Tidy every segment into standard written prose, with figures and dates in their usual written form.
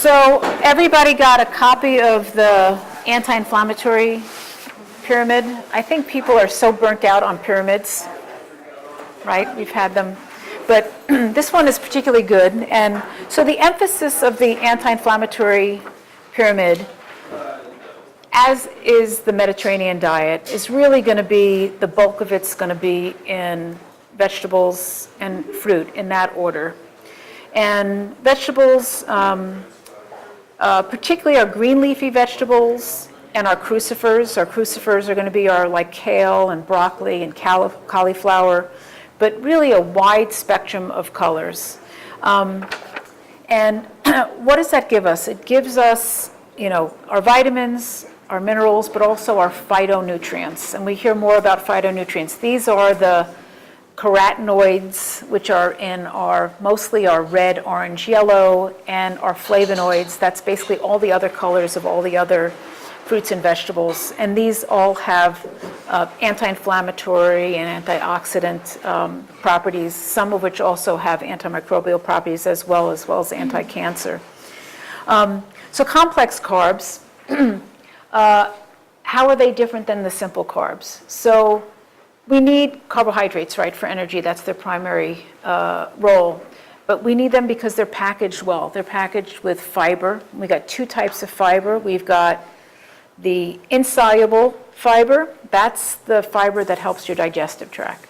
So everybody got a copy of the anti-inflammatory pyramid. I think people are so burnt out on pyramids, right? We've had them. But this one is particularly good. And so the emphasis of the anti-inflammatory pyramid, as is the Mediterranean diet, is really going to be, the bulk of it's going to be in vegetables and fruit in that order. And vegetables, particularly our green leafy vegetables and our crucifers. Our crucifers are going to be our like kale and broccoli and cauliflower, but really a wide spectrum of colors. And what does that give us? It gives us, our vitamins, our minerals, but also our phytonutrients. And we hear more about phytonutrients. These are the carotenoids, which are in mostly our red, orange, yellow, and our flavonoids. That's basically all the other colors of all the other fruits and vegetables. And these all have anti-inflammatory and antioxidant properties, some of which also have antimicrobial properties as well as anti-cancer. So complex carbs, how are they different than the simple carbs? So we need carbohydrates, right, for energy. That's their primary role. But we need them because they're packaged well. They're packaged with fiber. We got two types of fiber. We've got the insoluble fiber. That's the fiber that helps your digestive tract.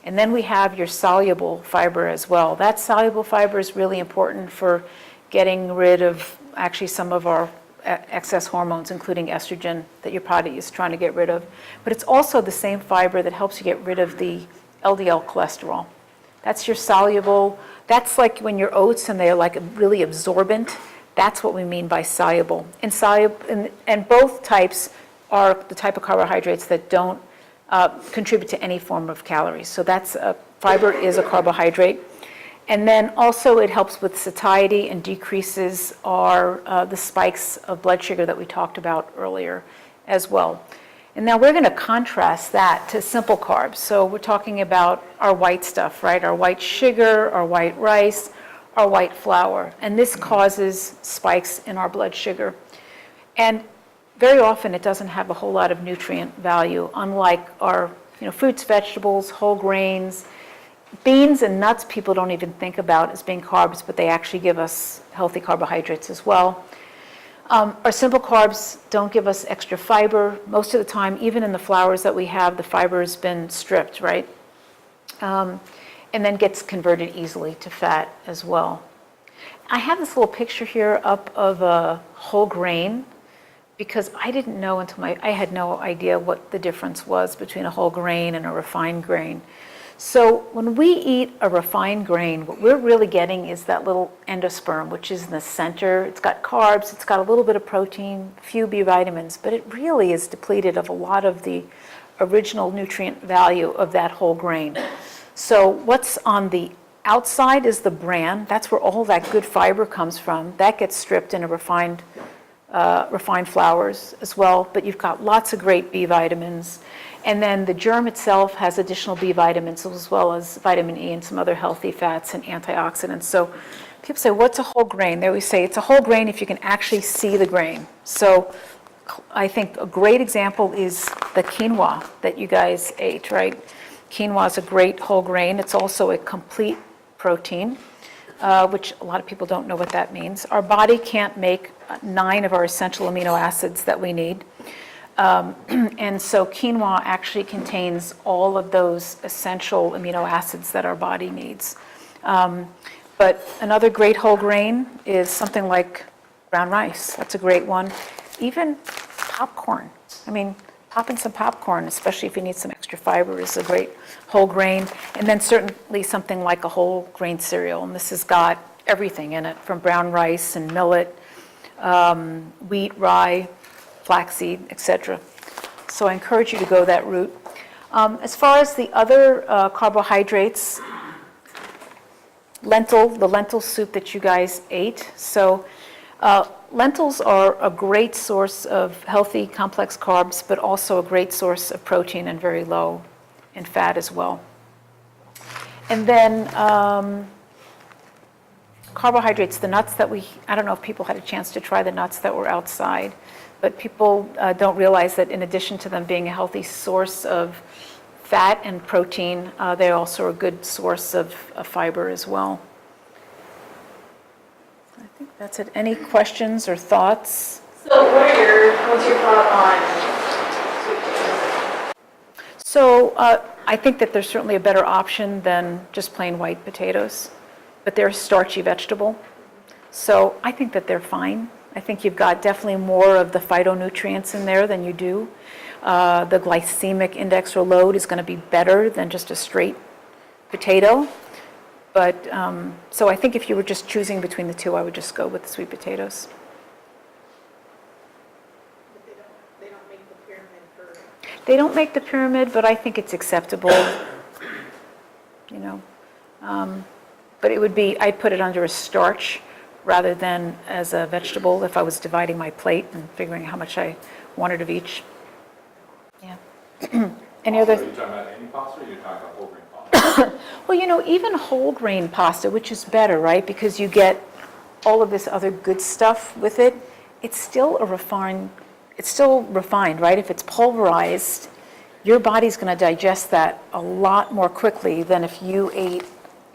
And then we have your soluble fiber as well. That soluble fiber is really important for getting rid of actually some of our excess hormones, including estrogen, that your body is trying to get rid of. But it's also the same fiber that helps you get rid of the LDL cholesterol. That's your soluble. That's like when your oats and they're like really absorbent. That's what we mean by soluble. And both types are the type of carbohydrates that don't contribute to any form of calories. So fiber is a carbohydrate. And then also it helps with satiety and decreases the spikes of blood sugar that we talked about earlier as well. And now we're going to contrast that to simple carbs. So we're talking about our white stuff, right? Our white sugar, our white rice, our white flour. And this causes spikes in our blood sugar. And very often it doesn't have a whole lot of nutrient value, unlike our fruits, vegetables, whole grains. Beans and nuts people don't even think about as being carbs, but they actually give us healthy carbohydrates as well. Our simple carbs don't give us extra fiber. Most of the time, even in the flours that we have, the fiber has been stripped, right? And then gets converted easily to fat as well. I have this little picture here up of a whole grain because I didn't know I had no idea what the difference was between a whole grain and a refined grain. So when we eat a refined grain, what we're really getting is that little endosperm, which is in the center. It's got carbs, it's got a little bit of protein, few B vitamins, but it really is depleted of a lot of the original nutrient value of that whole grain. So what's on the outside is the bran. That's where all that good fiber comes from. That gets stripped into refined flours as well, but you've got lots of great B vitamins. And then the germ itself has additional B vitamins as well as vitamin E and some other healthy fats and antioxidants. So people say, what's a whole grain? They always say it's a whole grain if you can actually see the grain. So I think a great example is the quinoa that you guys ate, right? Quinoa is a great whole grain. It's also a complete protein, which a lot of people don't know what that means. Our body can't make 9 of our essential amino acids that we need. And so quinoa actually contains all of those essential amino acids that our body needs. But another great whole grain is something like brown rice. That's a great one. Even popcorn. Popping some popcorn, especially if you need some extra fiber, is a great whole grain. And then certainly something like a whole grain cereal. And this has got everything in it, from brown rice and millet, wheat, rye, flaxseed, etc. So I encourage you to go that route. As far as the other carbohydrates, the lentil soup that you guys ate. So lentils are a great source of healthy complex carbs, but also a great source of protein and very low in fat as well. And then carbohydrates, the nuts that I don't know if people had a chance to try the nuts that were outside, but people don't realize that in addition to them being a healthy source of fat and protein, they're also a good source of fiber as well. I think that's it. Any questions or thoughts? So what's your thought on sweet potatoes? So I think that they're certainly a better option than just plain white potatoes, but they're a starchy vegetable. So I think that they're fine. I think you've got definitely more of the phytonutrients in there than you do. The glycemic index or load is going to be better than just a straight potato. But, so I think if you were just choosing between the two, I would just go with the sweet potatoes. They don't make the pyramid for... They don't make the pyramid, but I think it's acceptable, you know. But it would be, I'd put it under a starch rather than as a vegetable if I was dividing my plate and figuring how much I wanted of each. Yeah. Any other? Are you talking about any pasta or are you talking about whole grain pasta? Well, you know, even whole grain pasta, which is better, right? Because you get all of this other good stuff with it. It's still refined, right? If it's pulverized, your body's going to digest that a lot more quickly than if you ate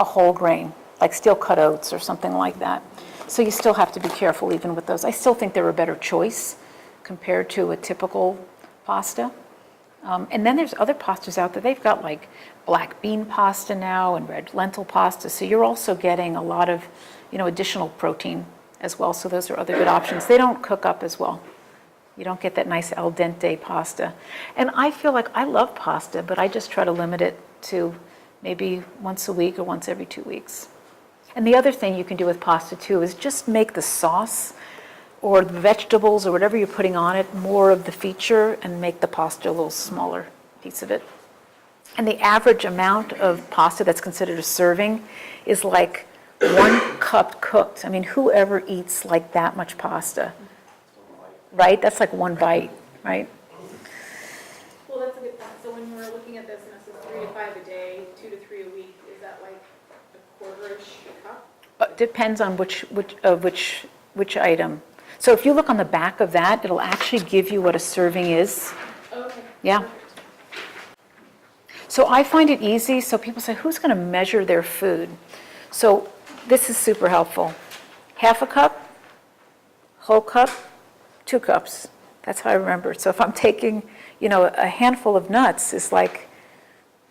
a whole grain, like steel cut oats or something like that. So you still have to be careful even with those. I still think they're a better choice compared to a typical pasta. And then there's other pastas out there. They've got like black bean pasta now and red lentil pasta. So you're also getting a lot of, you know, additional protein as well. So those are other good options. They don't cook up as well. You don't get that nice al dente pasta. And I feel like I love pasta, but I just try to limit it to maybe once a week or once every 2 weeks. And the other thing you can do with pasta too is just make the sauce or the vegetables or whatever you're putting on it more of the feature and make the pasta a little smaller piece of it. And the average amount of pasta that's considered a serving is like 1 cup cooked. I mean, whoever eats like that much pasta, right? That's like 1 bite, right? Well, that's a good point. So when we're looking at this and it says 3 to 5 a day, 2 to 3 a week, is that like a quarter-ish cup? Depends on which item. So if you look on the back of that, it'll actually give you what a serving is. Okay. Yeah. Perfect. So I find it easy. So people say, who's going to measure their food? So this is super helpful. 1/2 cup, whole cup, 2 cups. That's how I remember it. So if I'm taking, you know, a handful of nuts, it's like,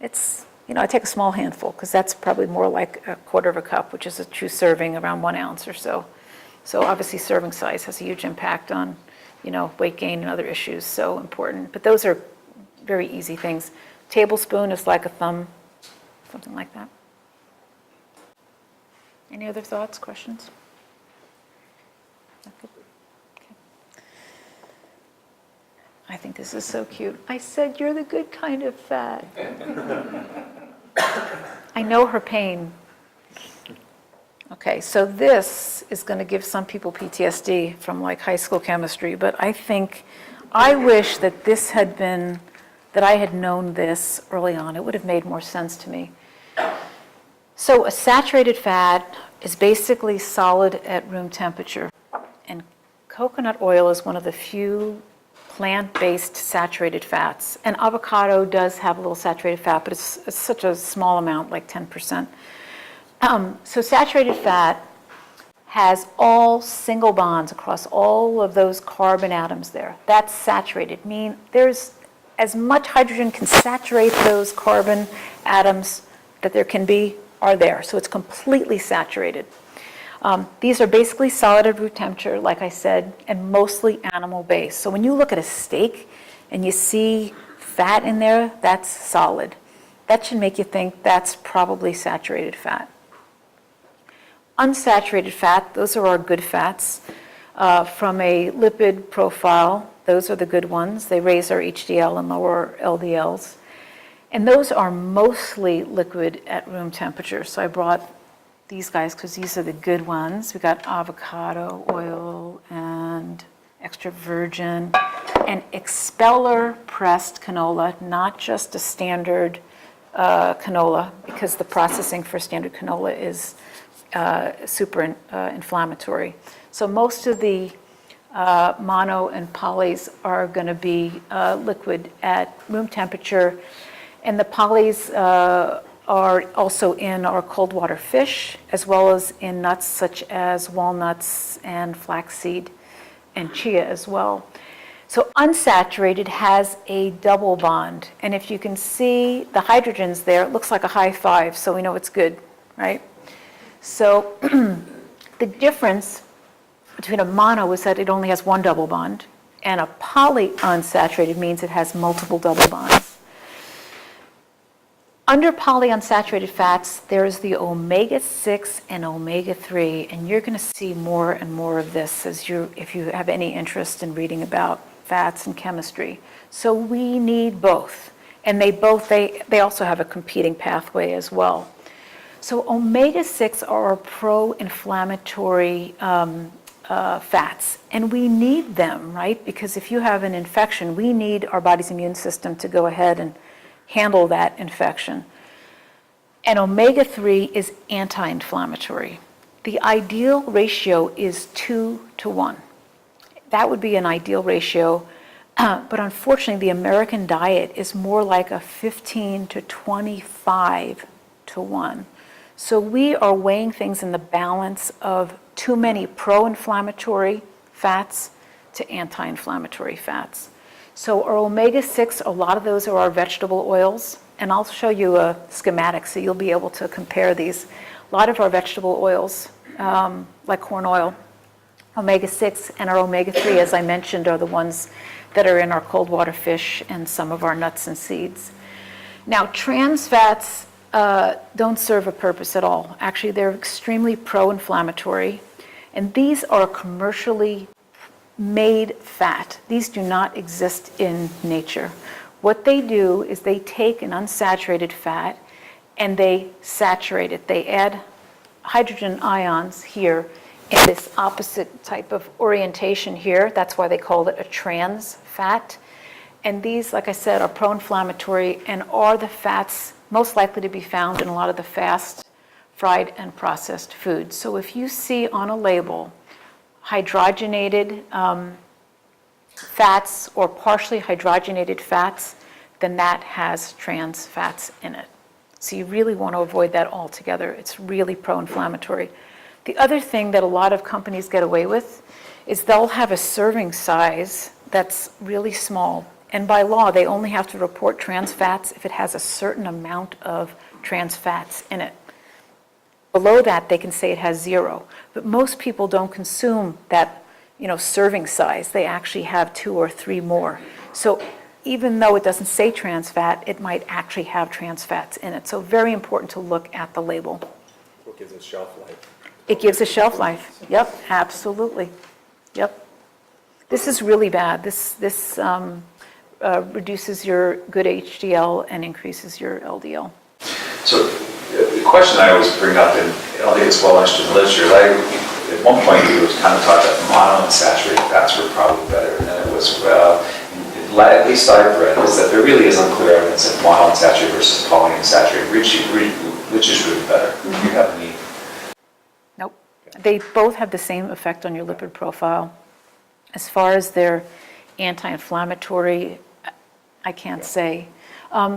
it's, you know, I take a small handful because that's probably more like 1/4 cup, which is a true serving, around 1 ounce or so. So obviously serving size has a huge impact on, you know, weight gain and other issues, so important. But those are very easy things. Tablespoon is like a thumb, something like that. Any other thoughts, questions? Okay. I think this is so cute. I said, you're the good kind of fat. I know her pain. Okay, so this is going to give some people PTSD from like high school chemistry, but I wish that this had been, that I had known this early on. It would have made more sense to me. So a saturated fat is basically solid at room temperature, and coconut oil is one of the few plant-based saturated fats. And avocado does have a little saturated fat, but it's such a small amount, like 10%. So saturated fat has all single bonds across all of those carbon atoms there. That's saturated, meaning there's as much hydrogen can saturate those carbon atoms that there can be are there. So it's completely saturated. These are basically solid at room temperature, like I said, and mostly animal-based. So when you look at a steak and you see fat in there, that's solid. That should make you think that's probably saturated fat. Unsaturated fat, those are our good fats. From a lipid profile, those are the good ones. They raise our HDL and lower LDLs. And those are mostly liquid at room temperature. So I brought these guys because these are the good ones. We got avocado oil and extra virgin and expeller pressed canola, not just a standard canola, because the processing for standard canola is super inflammatory. So most of the mono and polys are going to be liquid at room temperature, and the polys are also in our cold water fish, as well as in nuts such as walnuts and flaxseed and chia as well. So unsaturated has a double bond, and if you can see the hydrogens there, it looks like a high five, so we know it's good, right? So the difference between a mono is that it only has one double bond, and a polyunsaturated means it has multiple double bonds. Under polyunsaturated fats, there's the omega-6 and omega-3, and you're going to see more and more of this if you have any interest in reading about fats and chemistry. So we need both, and they also have a competing pathway as well. So omega-6 are pro-inflammatory fats, and we need them, right? Because if you have an infection, we need our body's immune system to go ahead and handle that infection. And omega-3 is anti-inflammatory. The ideal ratio is 2 to 1. That would be an ideal ratio, but unfortunately the American diet is more like a 15 to 25 to 1. So we are weighing things in the balance of too many pro-inflammatory fats to anti-inflammatory fats. So our omega-6, a lot of those are our vegetable oils, and I'll show you a schematic so you'll be able to compare these. A lot of our vegetable oils, like corn oil, omega-6 and our omega-3, as I mentioned, are the ones that are in our cold water fish and some of our nuts and seeds. Now, trans fats don't serve a purpose at all. Actually, they're extremely pro-inflammatory, and these are commercially made fat. These do not exist in nature. What they do is they take an unsaturated fat and they saturate it. They add hydrogen ions here in this opposite type of orientation here. That's why they call it a trans fat. And these, like I said, are pro-inflammatory and are the fats most likely to be found in a lot of the fast, fried, and processed foods. So if you see on a label hydrogenated fats or partially hydrogenated fats, then that has trans fats in it. So you really want to avoid that altogether. It's really pro-inflammatory. The other thing that a lot of companies get away with is they'll have a serving size that's really small. And by law, they only have to report trans fats if it has a certain amount of trans fats in it. Below that, they can say it has 0. But most people don't consume that, serving size. They actually have 2 or 3 more. So even though it doesn't say trans fat, it might actually have trans fats in it. So very important to look at the label. What gives it shelf life? It gives a shelf life. Yep, absolutely. Yep. This is really bad. This reduces your good HDL and increases your LDL. So the question I always bring up, and I don't think it's well understood in the literature, at one point it was kind of thought that monounsaturated fats were probably better, and then it was, at least I've read, is that there really is unclear evidence of monounsaturated versus polyunsaturated, which is really better. Do you have any? Nope. They both have the same effect on your lipid profile. As far as their anti-inflammatory, I can't say.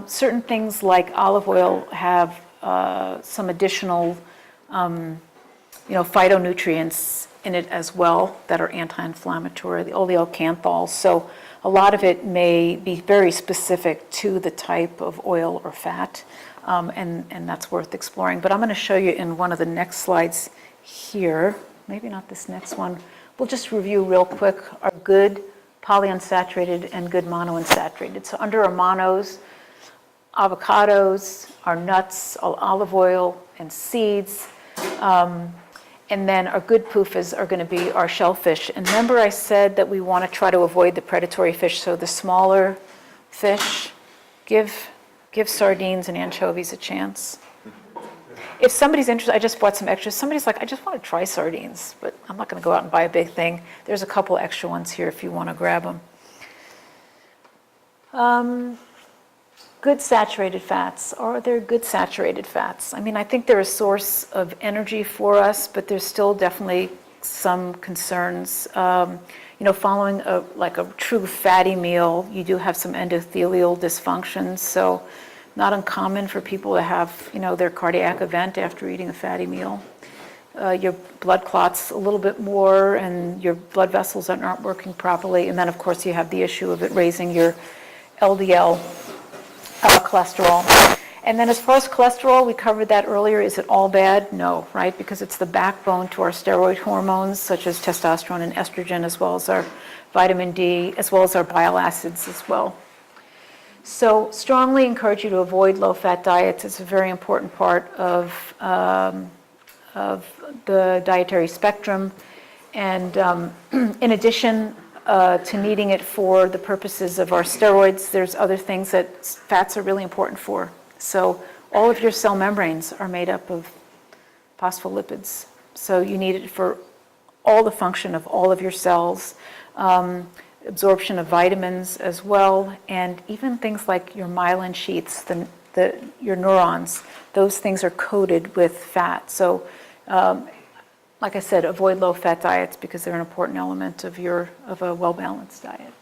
Certain things like olive oil have some additional, phytonutrients in it as well that are anti-inflammatory, the oleocanthal. So a lot of it may be very specific to the type of oil or fat, and that's worth exploring. But I'm going to show you in one of the next slides here, maybe not this next one. We'll just review real quick our good polyunsaturated and good monounsaturated. So under our monos, avocados, our nuts, our olive oil, and seeds. And then our good PUFAs are going to be our shellfish. And remember I said that we want to try to avoid the predatory fish, so the smaller fish, give sardines and anchovies a chance. If somebody's interested, I just bought some extras. Somebody's like, I just want to try sardines, but I'm not going to go out and buy a big thing. There's a couple extra ones here if you want to grab them. good saturated fats? Are there good saturated fats? I mean, I think they're a source of energy for us, but there's still definitely some concerns. Following like a true fatty meal, you do have some endothelial dysfunctions, so not uncommon for people to have, their cardiac event after eating a fatty meal. Your blood clots a little bit more, and your blood vessels aren't working properly. And then, of course, you have the issue of it raising your LDL cholesterol. And then as far as cholesterol, we covered that earlier. Is it all bad? No, right? Because it's the backbone to our steroid hormones, such as testosterone and estrogen, as well as our vitamin D, as well as our bile acids as well. So strongly encourage you to avoid low-fat diets. It's a very important part of the dietary spectrum. And in addition to needing it for the purposes of our steroids, there's other things that fats are really important for. So all of your cell membranes are made up of phospholipids. So you need it for all the function of all of your cells, absorption of vitamins as well, and even things like your myelin sheaths, your neurons, those things are coated with fat. So like I said, avoid low-fat diets because they're an important element of a well-balanced diet.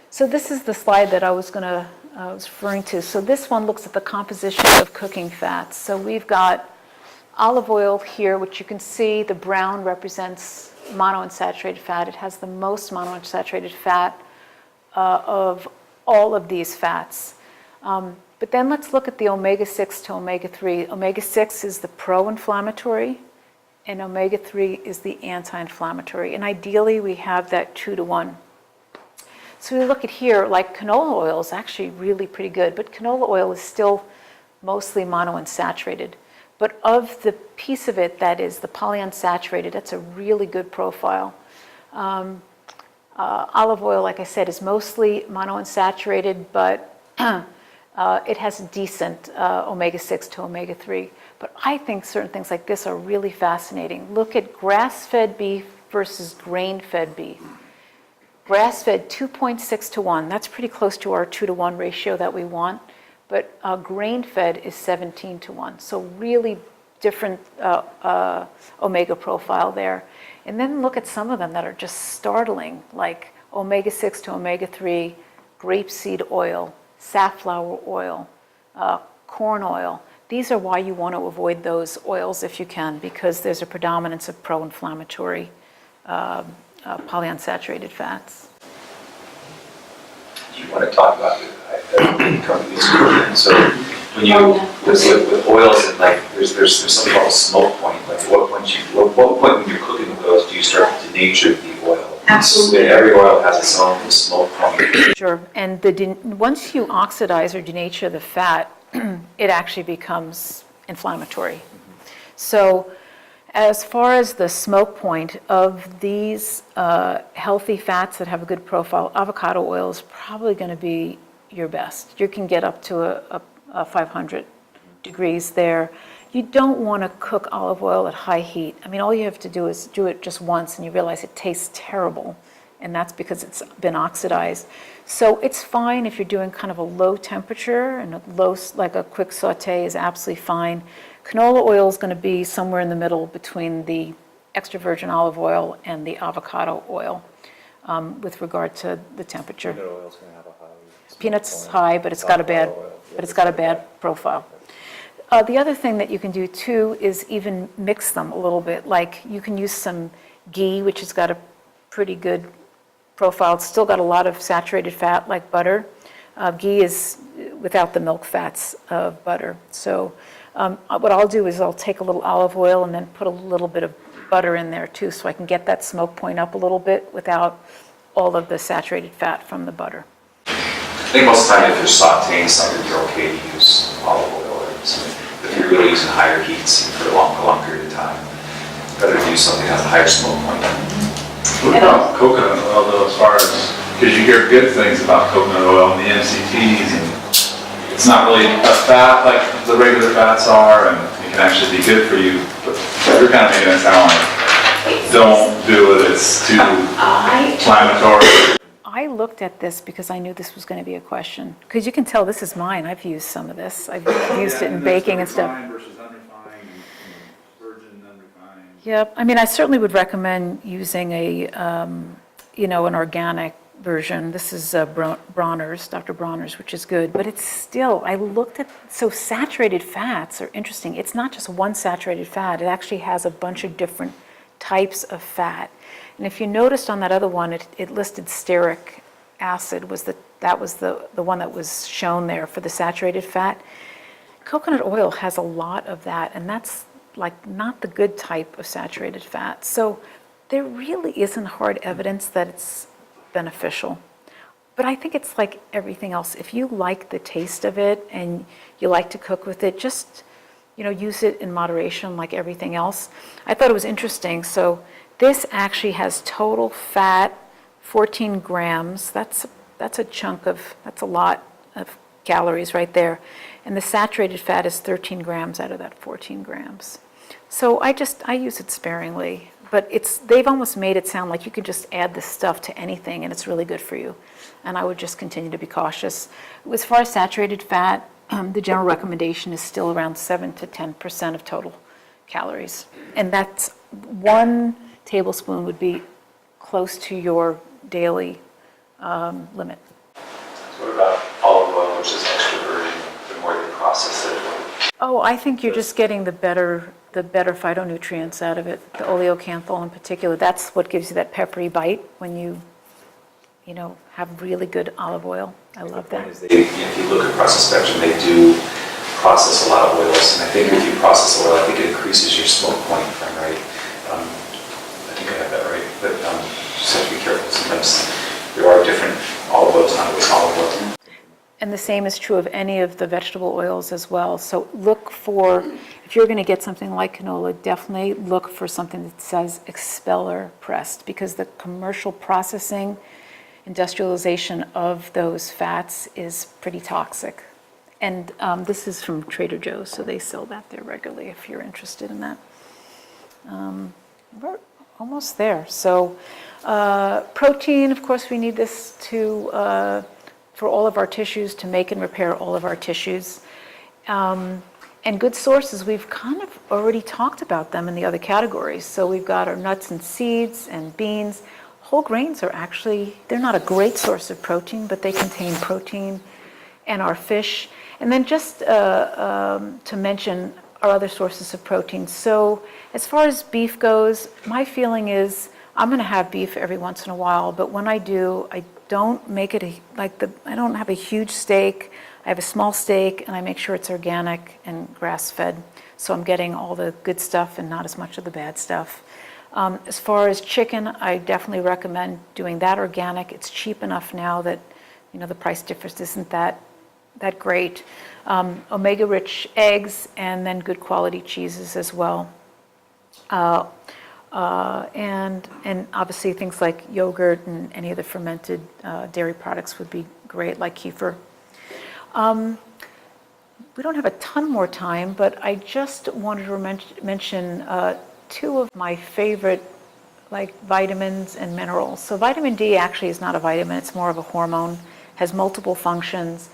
So this is the slide that I was referring to. So this one looks at the composition of cooking fats. So we've got olive oil here, which you can see the brown represents monounsaturated fat. It has the most monounsaturated fat of all of these fats. But then let's look at the omega-6 to omega-3. Omega-6 is the pro-inflammatory, and omega-3 is the anti-inflammatory. And ideally, we have that 2-to-1. So we look at here, like canola oil is actually really pretty good, but canola oil is still mostly monounsaturated. But of the piece of it that is the polyunsaturated, that's a really good profile. Olive oil, like I said, is mostly monounsaturated, but it has decent omega-6 to omega-3. But I think certain things like this are really fascinating. Look at grass-fed beef versus grain-fed beef. Grass-fed, 2.6 to 1. That's pretty close to our 2-to-1 ratio that we want. But grain-fed is 17 to 1. So really different omega profile there. And then look at some of them that are just startling, like omega-6 to omega-3, grapeseed oil, safflower oil, corn oil. These are why you want to avoid those oils if you can, because there's a predominance of pro-inflammatory polyunsaturated fats. Do you want to talk about so when you with oils and like there's something called a smoke point. Like what point when you're cooking with oils do you start to denature the oil? Absolutely. Every oil has its own smoke point. Sure, and once you oxidize or denature the fat, it actually becomes inflammatory. So as far as the smoke point of these healthy fats that have a good profile, avocado oil is probably going to be your best. You can get up to a 500 degrees there. You don't want to cook olive oil at high heat. I mean, all you have to do is do it just once and you realize it tastes terrible, and that's because it's been oxidized. So it's fine if you're doing kind of a low temperature, and like a quick saute is absolutely fine. Canola oil is going to be somewhere in the middle between the extra virgin olive oil and the avocado oil with regard to the temperature. Peanut oil's gonna have a high. Peanut's high, but it's got a bad profile. The other thing that you can do too is even mix them a little bit. Like you can use some ghee, which has got a pretty good profile. It's still got a lot of saturated fat like butter. Ghee is without the milk fats of butter. So what I'll do is I'll take a little olive oil and then put a little bit of butter in there too, so I can get that smoke point up a little bit without all of the saturated fat from the butter. I think most of the time if you're sauteing something, you're okay to use olive oil or something. If you're really using higher heats for a long period of time, better to use something that has a higher smoke point. What about coconut oil though, as far as, because you hear good things about coconut oil and the MCTs, and it's not really a fat like the regular fats are, and it can actually be good for you, but you're kind of making it sound like, don't do it, it's too inflammatory. I looked at this because I knew this was going to be a question. Because you can tell this is mine. I've used some of this. I've used it in baking and stuff. Refined versus unrefined, and virgin, unrefined. Yep. I mean, I certainly would recommend using an organic version. This is Bronner's, Dr. Bronner's, which is good. But it's still, I looked at, so saturated fats are interesting. It's not just one saturated fat. It actually has a bunch of different types of fat. And if you noticed on that other one, it listed stearic acid that was the one that was shown there for the saturated fat. Coconut oil has a lot of that, and that's like not the good type of saturated fat. So there really isn't hard evidence that it's beneficial. But I think it's like everything else. If you like the taste of it and you like to cook with it, just use it in moderation like everything else. I thought it was interesting. So this actually has total fat, 14 grams. That's a lot of calories right there. And the saturated fat is 13 grams out of that 14 grams. So I use it sparingly, but they've almost made it sound like you could just add this stuff to anything and it's really good for you. And I would just continue to be cautious. As far as saturated fat, the general recommendation is still around 7 to 10% of total calories. And that's 1 tablespoon would be close to your daily limit. So what about olive oil, which is extra virgin, the more they process it? Oh, I think you're just getting the better phytonutrients out of it, the oleocanthal in particular. That's what gives you that peppery bite when you have really good olive oil. I love that. If you look across the spectrum, they do process a lot of oils, and I think if you process oil, I think it increases your smoke point, if I'm right. I think I have that right, but just have to be careful. Sometimes there are different olive oils, not always olive oil. And the same is true of any of the vegetable oils as well. So look for, if you're going to get something like canola, definitely look for something that says expeller pressed, because the commercial processing, industrialization of those fats is pretty toxic. And this is from Trader Joe's, so they sell that there regularly if you're interested in that. We're almost there. So protein, of course, we need this for all of our tissues, to make and repair all of our tissues. And good sources, we've kind of already talked about them in the other categories. So we've got our nuts and seeds and beans. Whole grains are actually, they're not a great source of protein, but they contain protein, and our fish. And then just to mention our other sources of protein. So as far as beef goes, my feeling is I'm going to have beef every once in a while, but when I do, I don't make it I don't have a huge steak. I have a small steak, and I make sure it's organic and grass-fed. So I'm getting all the good stuff and not as much of the bad stuff. As far as chicken, I definitely recommend doing that organic. It's cheap enough now that the price difference isn't that great. Omega-rich eggs, and then good quality cheeses as well. And obviously things like yogurt and any of the fermented dairy products would be great, like kefir. We don't have a ton more time, but I just wanted to mention 2 of my favorite vitamins and minerals. So vitamin D actually is not a vitamin, it's more of a hormone, has multiple functions.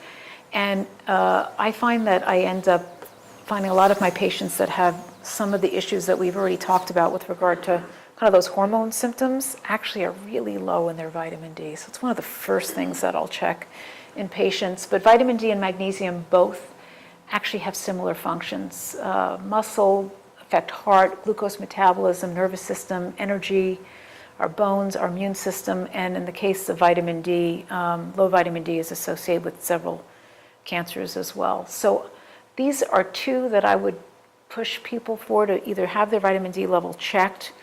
And I find that I end up finding a lot of my patients that have some of the issues that we've already talked about with regard to kind of those hormone symptoms actually are really low in their vitamin D. So it's one of the first things that I'll check in patients. But vitamin D and magnesium both actually have similar functions. Muscle, affect heart, glucose metabolism, nervous system, energy, our bones, our immune system, and in the case of vitamin D, low vitamin D is associated with several cancers as well. So these are 2 that I would push people for, to either have their vitamin D level checked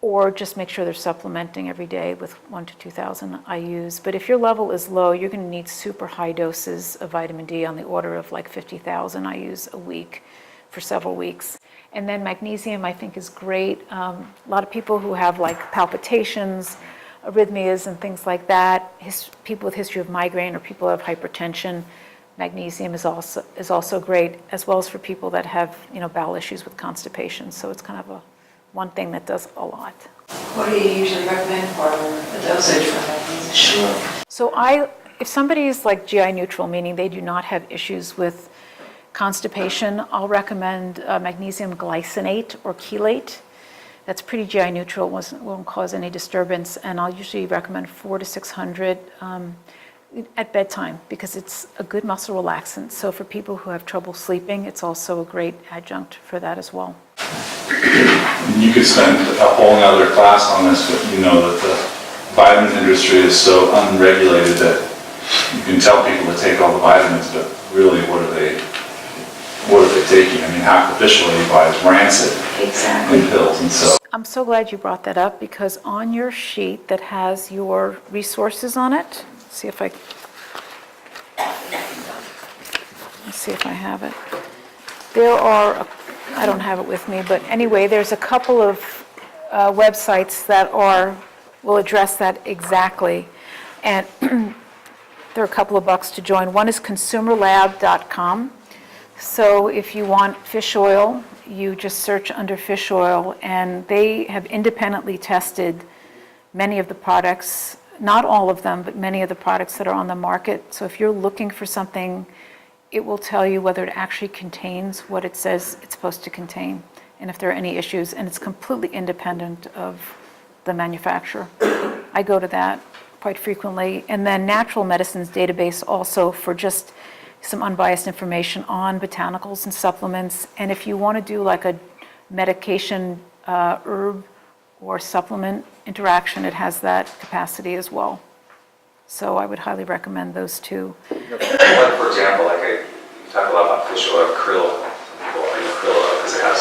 or just make sure they're supplementing every day with 1,000 to 2,000 IUs. But if your level is low, you're going to need super high doses of vitamin D on the order of 50,000 IUs a week for several weeks. And then magnesium, I think, is great. A lot of people who have palpitations, arrhythmias, and things like that, people with history of migraine or people who have hypertension, magnesium is also great, as well as for people that have bowel issues with constipation. So it's kind of one thing that does a lot. What do you usually recommend for a dosage for magnesium? Sure. So if somebody is like GI neutral, meaning they do not have issues with constipation, I'll recommend magnesium glycinate or chelate. That's pretty GI neutral, won't cause any disturbance, and I'll usually recommend 400 to 600 at bedtime because it's a good muscle relaxant. So for people who have trouble sleeping, it's also a great adjunct for that as well. You could spend a whole nother class on this, but you know that the vitamin industry is so unregulated that you can tell people to take all the vitamins, but really what are they taking? I mean, half the fish oil you buy is rancid Exactly. in pills, and so. I'm so glad you brought that up because on your sheet that has your resources on it, see if I have it. There are, I don't have it with me, but anyway, there's a couple of websites that will address that exactly. And there are a couple of bucks to join. One is consumerlab.com. So if you want fish oil, you just search under fish oil, and they have independently tested many of the products, not all of them, but many of the products that are on the market. So if you're looking for something, it will tell you whether it actually contains what it says it's supposed to contain, and if there are any issues, and it's completely independent of the manufacturer. I go to that quite frequently. And then Natural Medicines database also for just some unbiased information on botanicals and supplements. And if you want to do like a medication herb or supplement interaction, it has that capacity as well. So I would highly recommend those two. Like, for example, like you talk a lot about fish oil or krill. Some people argue krill oil because it has,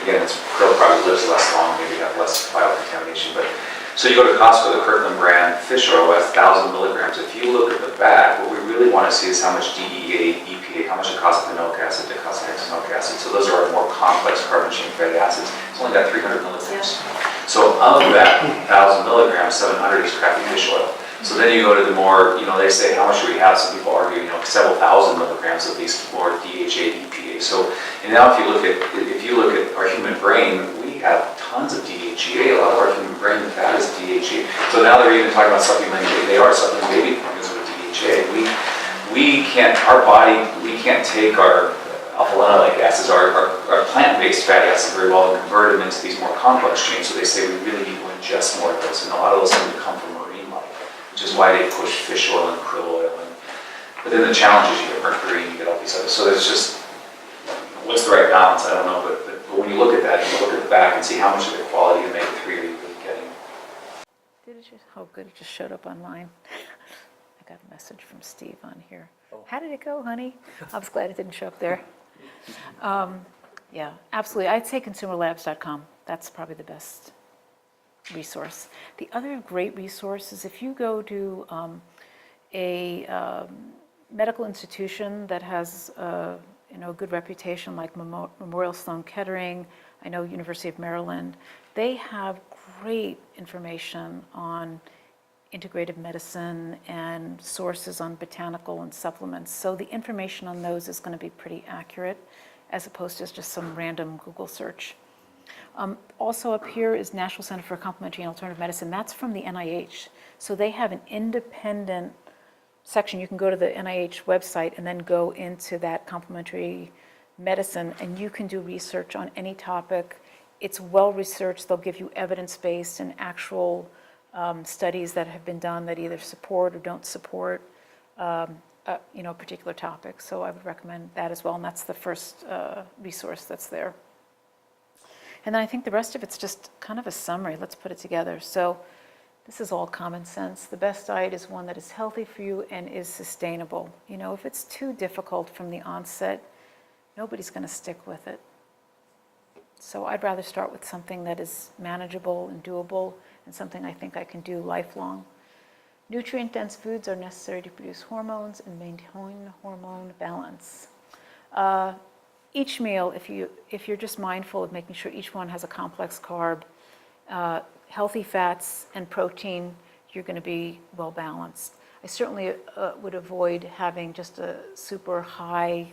again, krill probably lives less long, maybe have less biocontamination. But so you go to Costco, the Kirkland brand fish oil has 1,000 milligrams. If you look at the back, what we really want to see is how much DEA, EPA, how much it costs phenolic acid, docosahexaenoic acid. So those are our more complex carbon chain fatty acids. It's only got 300 milligrams. So of that 1,000 milligrams, 700 is crappy fish oil. So then you go to the more, they say, how much do we have? Some people argue, several thousand milligrams of these more DHA, EPA. So, and now if you look at our human brain, we have tons of DHA. A lot of our human brain, the fat is DHA. So now they're even talking about supplementing, they are supplementing baby formulas with DHA. We can't take our alpha-linoleic acids, our plant-based fatty acids very well and convert them into these more complex chains. So they say we really need to ingest more of those. And a lot of those seem to come from marine life, which is why they push fish oil and krill oil. But then the challenge is you get mercury and you get all these others. So there's just, what's the right balance? I don't know. But when you look at that, you look at the back and see how much of the quality of omega-3 are you really getting. Oh, good, it just showed up online. I got a message from Steve on here. How did it go, honey? I was glad it didn't show up there. Yeah, absolutely. I'd say consumerlabs.com. That's probably the best resource. The other great resource is if you go to a medical institution that has a good reputation, like Memorial Sloan Kettering, I know University of Maryland, they have great information on integrative medicine and sources on botanical and supplements. So the information on those is going to be pretty accurate as opposed to just some random Google search. Also up here is National Center for Complementary and Alternative Medicine. That's from the NIH. So they have an independent section. You can go to the NIH website and then go into that complementary medicine, and you can do research on any topic. It's well researched. They'll give you evidence-based and actual studies that have been done that either support or don't support a particular topic. So I would recommend that as well, and that's the first resource that's there. And then I think the rest of it's just kind of a summary. Let's put it together. So this is all common sense. The best diet is one that is healthy for you and is sustainable. If it's too difficult from the onset, nobody's going to stick with it. So I'd rather start with something that is manageable and doable and something I think I can do lifelong. Nutrient-dense foods are necessary to produce hormones and maintain hormone balance. Each meal, if you're just mindful of making sure each one has a complex carb, healthy fats and protein, you're going to be well balanced. I certainly would avoid having just a super high,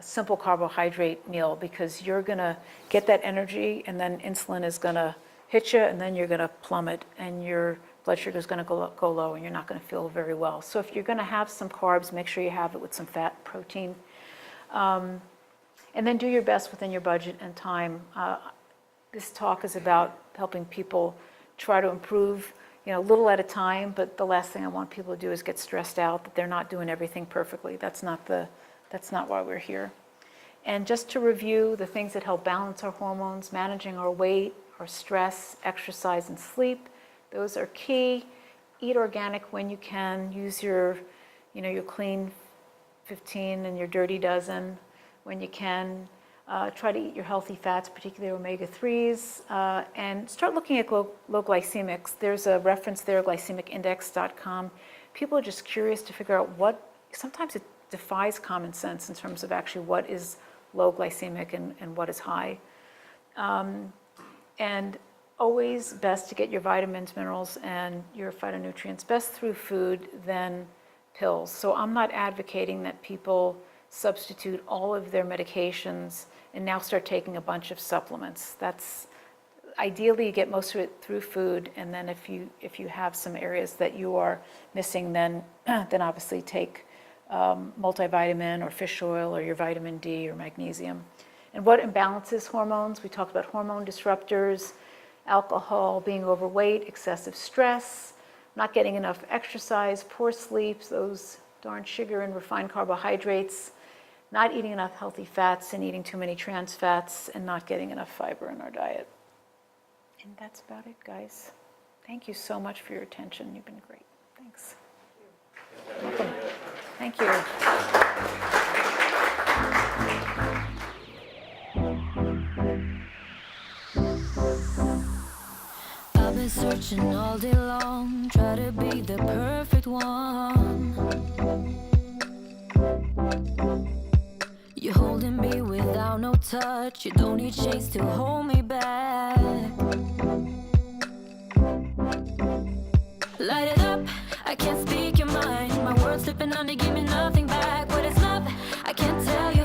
simple carbohydrate meal, because you're going to get that energy and then insulin is going to hit you and then you're going to plummet and your blood sugar is going to go low and you're not going to feel very well. So if you're going to have some carbs, make sure you have it with some fat, protein. And then do your best within your budget and time. This talk is about helping people try to improve, little at a time, but the last thing I want people to do is get stressed out that they're not doing everything perfectly. That's not why we're here. And just to review the things that help balance our hormones, managing our weight, our stress, exercise, and sleep, those are key. Eat organic when you can. Use your clean 15 and your dirty dozen when you can. Try to eat your healthy fats, particularly omega-3s, and start looking at low glycemics. There's a reference there, glycemicindex.com. People are just curious to figure out sometimes it defies common sense in terms of actually what is low glycemic and what is high. And always best to get your vitamins, minerals, and your phytonutrients best through food than pills. So I'm not advocating that people substitute all of their medications and now start taking a bunch of supplements. That's ideally you get most of it through food, and then if you have some areas that you are missing, then obviously take multivitamin or fish oil or your vitamin D or magnesium. And what imbalances hormones? We talked about hormone disruptors, alcohol, being overweight, excessive stress, not getting enough exercise, poor sleep, those darn sugar and refined carbohydrates, not eating enough healthy fats and eating too many trans fats, and not getting enough fiber in our diet. And that's about it, guys. Thank you so much for your attention. You've been great. Thanks. Welcome. Thank you. I've been searching all day long, try to be the perfect one. You're holding me without no touch, you don't need shades to hold me back. Light it up, I can't speak your mind, my words slipping on to give me nothing back. What is love? I can't tell you